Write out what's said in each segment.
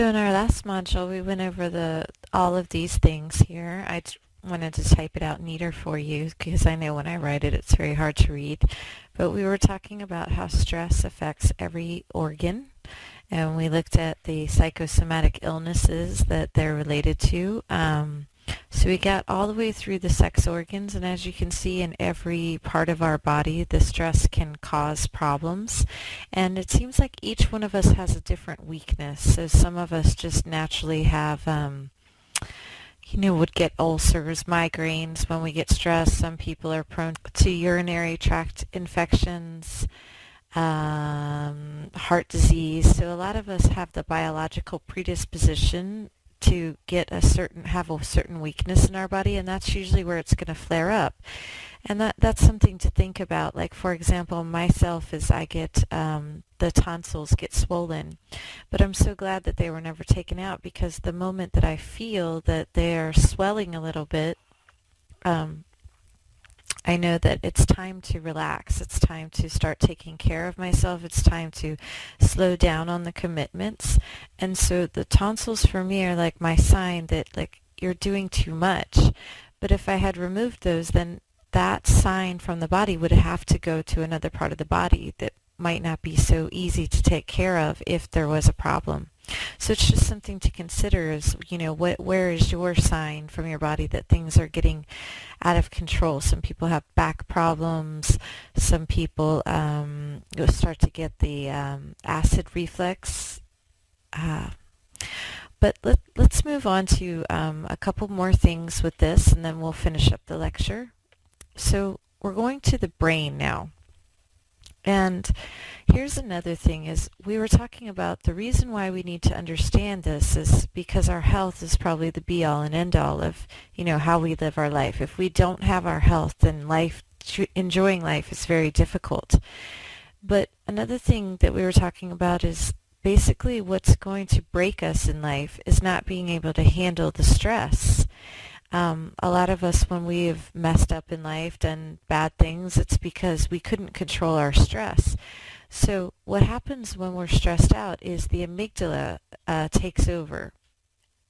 So in our last module, we went over all of these things here. Wanted to type it out neater for you because I know when I write it, it's very hard to read. But we were talking about how stress affects every organ, and we looked at the psychosomatic illnesses that they're related to. So we got all the way through the sex organs, and as you can see, in every part of our body, the stress can cause problems. And it seems like each one of us has a different weakness. So some of us just naturally have, would get ulcers, migraines when we get stressed. Some people are prone to urinary tract infections, heart disease. So a lot of us have the biological predisposition to have a certain weakness in our body, and that's usually where it's going to flare up. And that's something to think about. Like, for example, myself, as I get the tonsils get swollen, but I'm so glad that they were never taken out, because the moment that I feel that they're swelling a little bit, I know that it's time to relax. It's time to start taking care of myself. It's time to slow down on the commitments. And so the tonsils for me are like my sign that, like, you're doing too much. But if I had removed those, then that sign from the body would have to go to another part of the body that might not be so easy to take care of if there was a problem. So it's just something to consider is, where is your sign from your body that things are getting out of control? Some people have back problems. Some people start to get the acid reflux. But let's move on to a couple more things with this, and then we'll finish up the lecture. So we're going to the brain now. And here's another thing is we were talking about the reason why we need to understand this is because our health is probably the be-all and end-all of, how we live our life. If we don't have our health, then enjoying life is very difficult. But another thing that we were talking about is basically what's going to break us in life is not being able to handle the stress. A lot of us, when we've messed up in life, done bad things, it's because we couldn't control our stress. So what happens when we're stressed out is the amygdala takes over.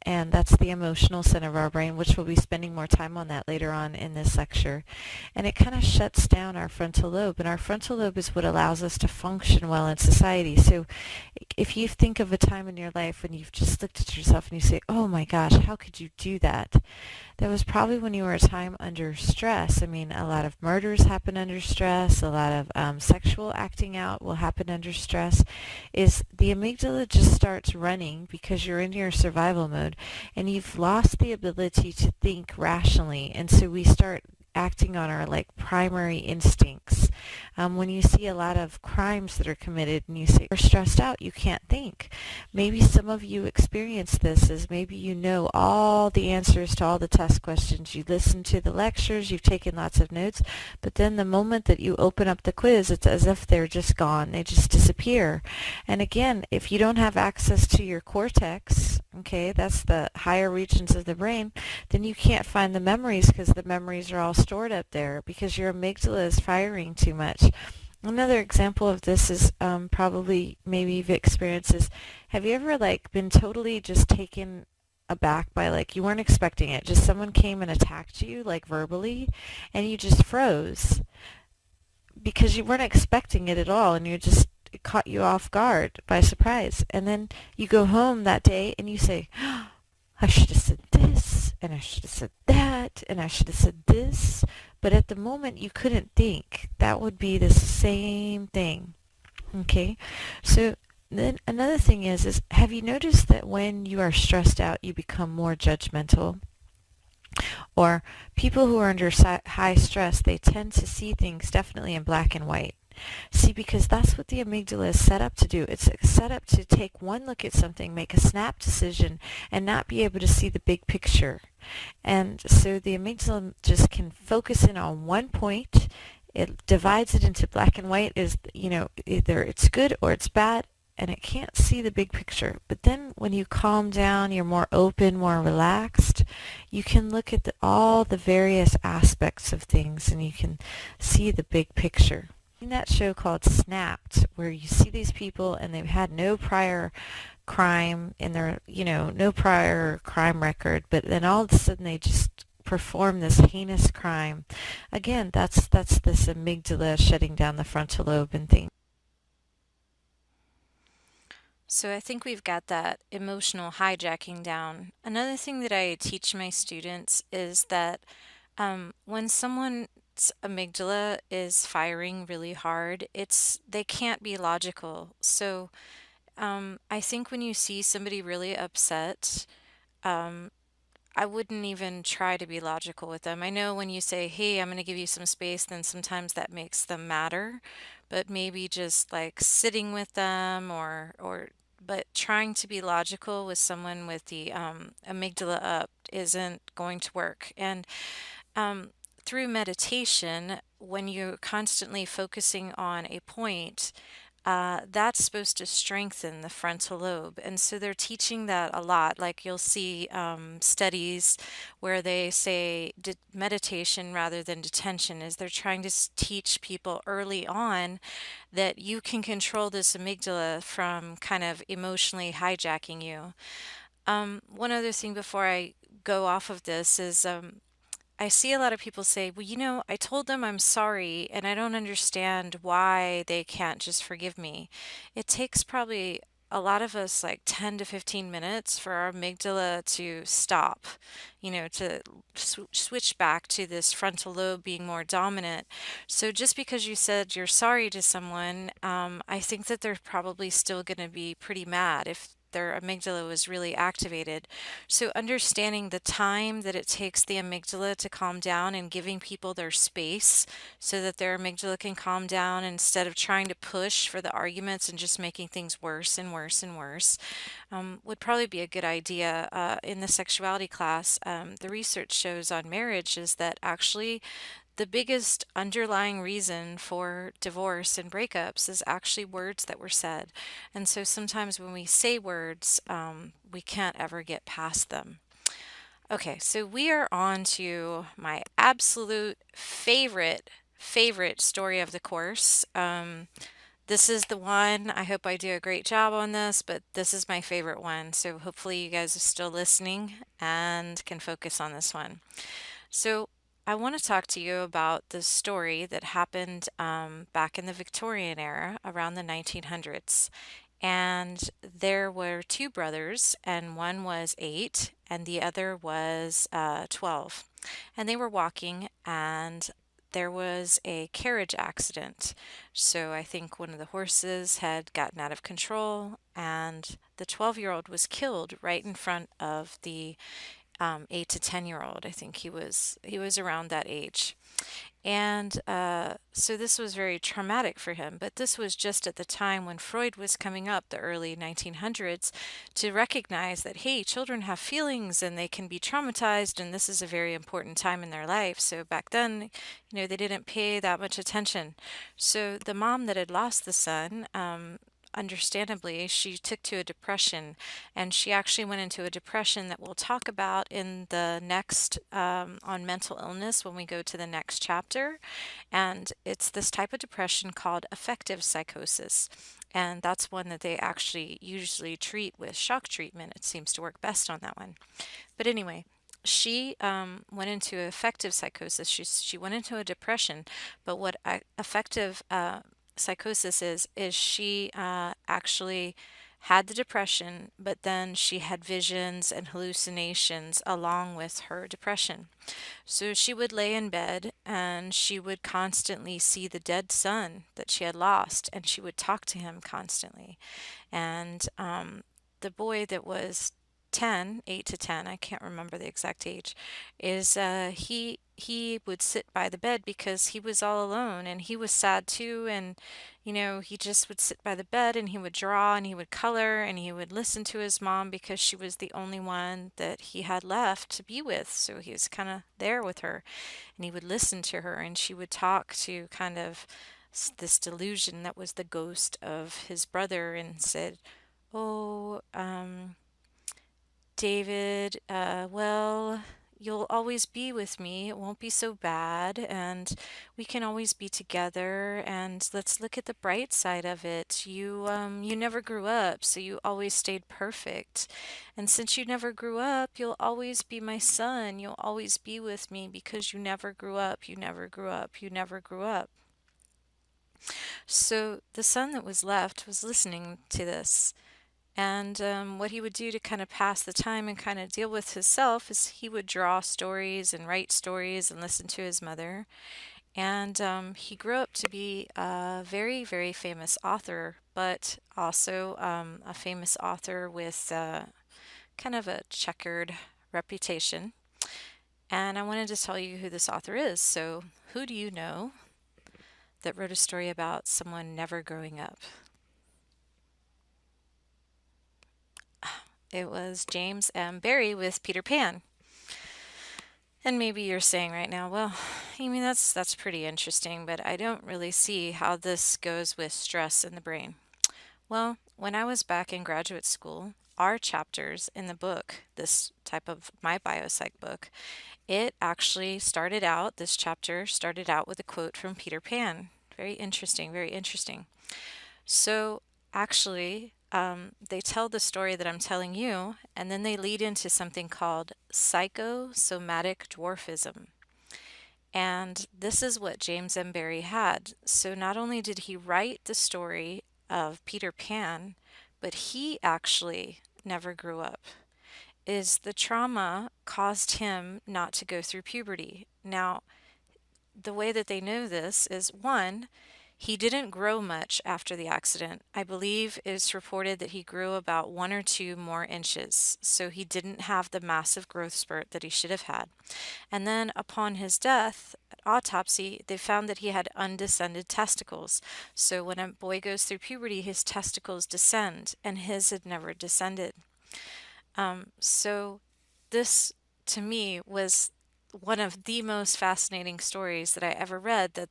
And that's the emotional center of our brain, which we'll be spending more time on that later on in this lecture. And it kind of shuts down our frontal lobe. And our frontal lobe is what allows us to function well in society. So if you think of a time in your life when you've just looked at yourself and you say, oh my gosh, how could you do that? That was probably when you were a time under stress. I mean, a lot of murders happen under stress. A lot of sexual acting out will happen under stress. Is the amygdala just starts running because you're in your survival mode and you've lost the ability to think rationally. And so we start acting on our primary instincts. When you see a lot of crimes that are committed and you say you're stressed out, you can't think. Maybe some of you experience this as maybe you know all the answers to all the test questions. You listen to the lectures, you've taken lots of notes, but then the moment that you open up the quiz, it's as if they're just gone. They just disappear. And again, if you don't have access to your cortex, okay, that's the higher regions of the brain, then you can't find the memories because the memories are all stored up there because your amygdala is firing too much. Another example of this is probably maybe you've experienced is, have you ever been totally just taken aback by you weren't expecting it, just someone came and attacked you verbally and you just froze because you weren't expecting it at all and it caught you off guard by surprise, and then you go home that day and you say, oh, I should have said this, and I should have said that, and I should have said this, but at the moment you couldn't think. That would be the same thing. Okay, so then another thing is have you noticed that when you are stressed out, you become more judgmental? Or people who are under high stress, they tend to see things definitely in black and white. See, because that's what the amygdala is set up to do. It's set up to take one look at something, make a snap decision, and not be able to see the big picture. And so the amygdala just can focus in on one point. It divides it into black and white as, either it's good or it's bad, and it can't see the big picture. But then when you calm down, you're more open, more relaxed, you can look at all the various aspects of things, and you can see the big picture. In that show called Snapped, where you see these people and they've had no prior crime in their, no prior crime record, but then all of a sudden they just perform this heinous crime. Again, that's this amygdala shutting down the frontal lobe and things. So I think we've got that emotional hijacking down. Another thing that I teach my students is that when someone's amygdala is firing really hard, they can't be logical. So I think when you see somebody really upset, um, I wouldn't even try to be logical with them. I know when you say, "Hey, I'm going to give you some space," then sometimes that makes them madder, but maybe just like sitting with them but trying to be logical with someone with the amygdala up isn't going to work. And um, through meditation, when you're constantly focusing on a point, that's supposed to strengthen the frontal lobe. And so they're teaching that a lot. Like you'll see studies where they say meditation rather than detention, is they're trying to teach people early on that you can control this amygdala from kind of emotionally hijacking you. One other thing before I go off of this is I see a lot of people say, well, I told them I'm sorry and I don't understand why they can't just forgive me. It takes probably a lot of us like 10 to 15 minutes for our amygdala to stop, to switch back to this frontal lobe being more dominant. So just because you said you're sorry to someone, I think that they're probably still going to be pretty mad if their amygdala was really activated. So, understanding the time that it takes the amygdala to calm down and giving people their space so that their amygdala can calm down instead of trying to push for the arguments and just making things worse and worse and worse, would probably be a good idea. In the sexuality class, the research shows on marriage is that actually the biggest underlying reason for divorce and breakups is actually words that were said. And so sometimes when we say words, we can't ever get past them. Okay, so we are on to my absolute favorite story of the course. This is the one. I hope I do a great job on this, but this is my favorite one. So hopefully you guys are still listening and can focus on this one. So, I want to talk to you about the story that happened back in the Victorian era around the 1900s. And there were two brothers, and one was 8 and the other was 12. And they were walking, and there was a carriage accident. So I think one of the horses had gotten out of control, and the 12-year-old was killed right in front of the 8 to 10-year-old. I think he was around that age. And so this was very traumatic for him. But this was just at the time when Freud was coming up, the early 1900s, to recognize that, hey, children have feelings and they can be traumatized, and this is a very important time in their life. So back then, they didn't pay that much attention. So the mom that had lost the son, understandably, she took to a depression, and she actually went into a depression that we'll talk about in the next on mental illness when we go to the next chapter. And it's this type of depression called affective psychosis. And that's one that they actually usually treat with shock treatment. It seems to work best on that one. But anyway, she went into affective psychosis. She went into a depression. But what affective psychosis is she actually had the depression, but then she had visions and hallucinations along with her depression. So she would lay in bed and she would constantly see the dead son that she had lost, and she would talk to him constantly. And the boy that was 10, 8 to 10, I can't remember the exact age, is he would sit by the bed because he was all alone and he was sad too. And he just would sit by the bed and he would draw and he would color and he would listen to his mom because she was the only one that he had left to be with. So he was kind of there with her, and he would listen to her, and she would talk to kind of this delusion that was the ghost of his brother, and said, "Oh, David, well, you'll always be with me. It won't be so bad, and we can always be together. And let's look at the bright side of it. You never grew up, so you always stayed perfect. And since you never grew up, you'll always be my son. You'll always be with me because you never grew up. You never grew up. You never grew up. So the son that was left was listening to this. And what he would do to kind of pass the time and kind of deal with himself is he would draw stories and write stories and listen to his mother. And he grew up to be a very, very famous author, but also a famous author with kind of a checkered reputation. And I wanted to tell you who this author is. So, who do you know that wrote a story about someone never growing up? It was James M. Barrie with Peter Pan. And maybe you're saying right now, well, I mean that's pretty interesting, but I don't really see how this goes with stress in the brain. Well, when I was back in graduate school, our chapters in the book, this type of my biopsych book, it actually started out, this chapter started out with a quote from Peter Pan. Very interesting, very interesting. So actually, they tell the story that I'm telling you, and then they lead into something called psychosomatic dwarfism. And this is what James M. Barrie had. So not only did he write the story of Peter Pan, but he actually never grew up. Is the trauma caused him not to go through puberty. Now, the way that they know this is one, he didn't grow much after the accident. I believe it's reported that he grew about 1 or 2 more inches. So he didn't have the massive growth spurt that he should have had. And then upon his death, at autopsy, they found that he had undescended testicles. So when a boy goes through puberty, his testicles descend, and his had never descended. So this to me was one of the most fascinating stories that I ever read, that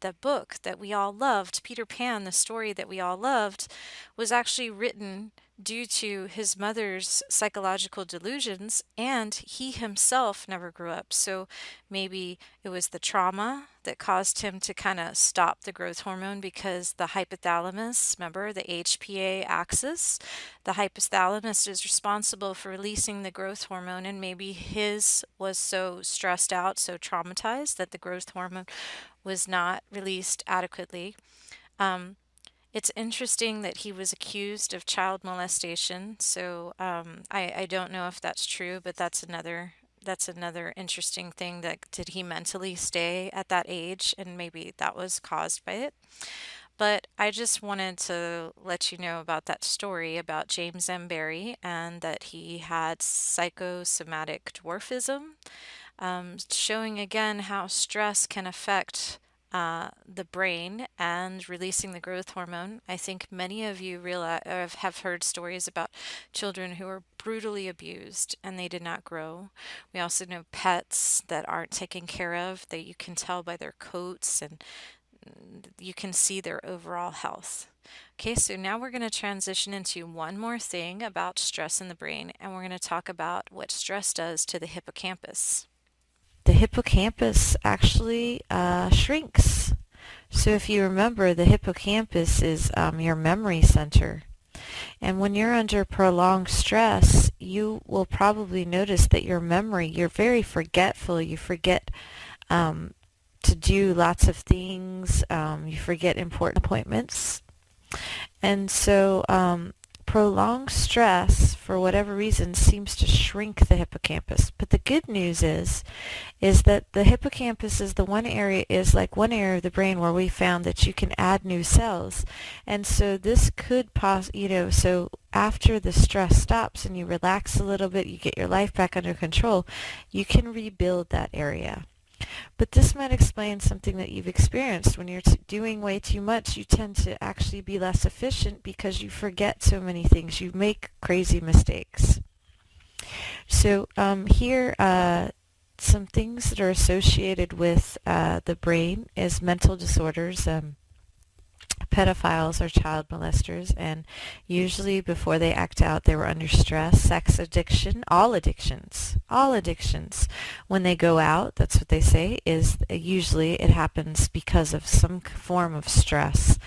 the book that we all loved, Peter Pan, the story that we all loved, was actually written due to his mother's psychological delusions, and he himself never grew up. So maybe it was the trauma that caused him to kind of stop the growth hormone, because the hypothalamus, remember the HPA axis, the hypothalamus is responsible for releasing the growth hormone, and maybe his was so stressed out, so traumatized that the growth hormone was not released adequately. Um, it's interesting that he was accused of child molestation. So I don't know if that's true, but that's another interesting thing. That did he mentally stay at that age, and maybe that was caused by it. But I just wanted to let you know about that story about James M. Barrie, and that he had psychosomatic dwarfism, showing again how stress can affect the brain and releasing the growth hormone. I think many of you realize, have heard stories about children who were brutally abused and they did not grow. We also know pets that aren't taken care of, that you can tell by their coats, and you can see their overall health. Okay, so now we're going to transition into one more thing about stress in the brain, and we're going to talk about what stress does to the hippocampus. The hippocampus actually shrinks. So if you remember, the hippocampus is your memory center. And when you're under prolonged stress, you will probably notice that your memory, you're very forgetful. You forget to do lots of things. You forget important appointments. And so prolonged stress, for whatever reason, seems to shrink the hippocampus. But the good news is that the hippocampus is one area of the brain where we found that you can add new cells. And so this could so after the stress stops and you relax a little bit, you get your life back under control, you can rebuild that area. But this might explain something that you've experienced. When you're doing way too much, you tend to actually be less efficient because you forget so many things. You make crazy mistakes. So here, some things that are associated with the brain is mental disorders, pedophiles are child molesters, and usually before they act out, they were under stress. Sex addiction, all addictions, when they go out, that's what they say, is usually it happens because of some form of stress.